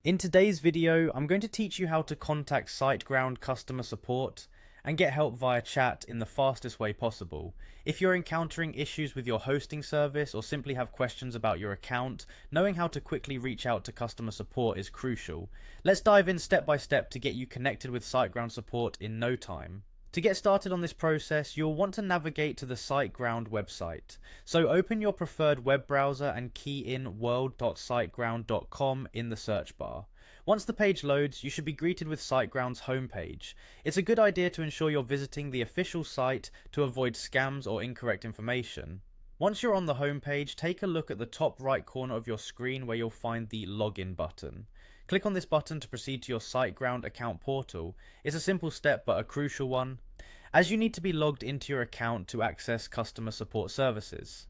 In today's video, I'm going to teach you how to contact Siteground customer support and get help via chat in the fastest way possible. If you're encountering issues with your hosting service or simply have questions about your account, knowing how to quickly reach out to customer support is crucial. Let's dive in step by step to get you connected with Siteground support in no time. To get started on this process, you'll want to navigate to the Siteground website. So open your preferred web browser and key in world.siteground.com in the search bar. Once the page loads, you should be greeted with Siteground's homepage. It's a good idea to ensure you're visiting the official site to avoid scams or incorrect information. Once you're on the homepage, take a look at the top right corner of your screen where you'll find the login button. Click on this button to proceed to your Siteground account portal. It's a simple step but a crucial one, as you need to be logged into your account to access customer support services.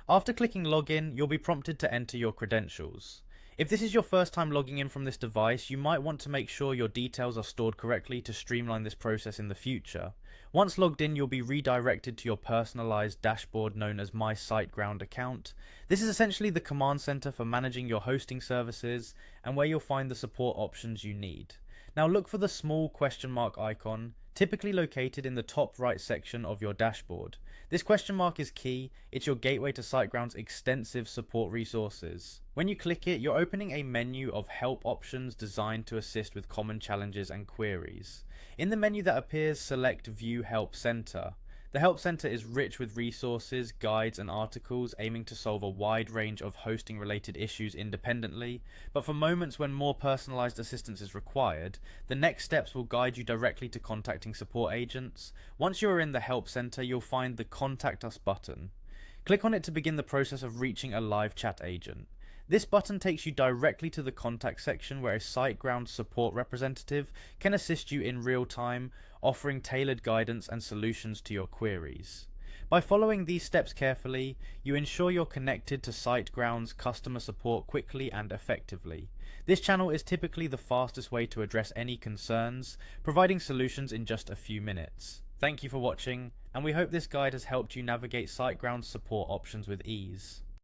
After clicking login, you'll be prompted to enter your credentials. If this is your first time logging in from this device, you might want to make sure your details are stored correctly to streamline this process in the future. Once logged in, you'll be redirected to your personalized dashboard known as My Siteground account. This is essentially the command center for managing your hosting services and where you'll find the support options you need. Now look for the small question mark icon, typically located in the top right section of your dashboard. This question mark is key. It's your gateway to Siteground's extensive support resources. When you click it, you're opening a menu of help options designed to assist with common challenges and queries. In the menu that appears, select View Help Center. The Help Center is rich with resources, guides, and articles aiming to solve a wide range of hosting related issues independently, but for moments when more personalized assistance is required, the next steps will guide you directly to contacting support agents. Once you are in the Help Center, you'll find the Contact Us button. Click on it to begin the process of reaching a live chat agent. This button takes you directly to the contact section where a Siteground support representative can assist you in real time, offering tailored guidance and solutions to your queries. By following these steps carefully, you ensure you're connected to Siteground's customer support quickly and effectively. This channel is typically the fastest way to address any concerns, providing solutions in just a few minutes. Thank you for watching, and we hope this guide has helped you navigate Siteground's support options with ease.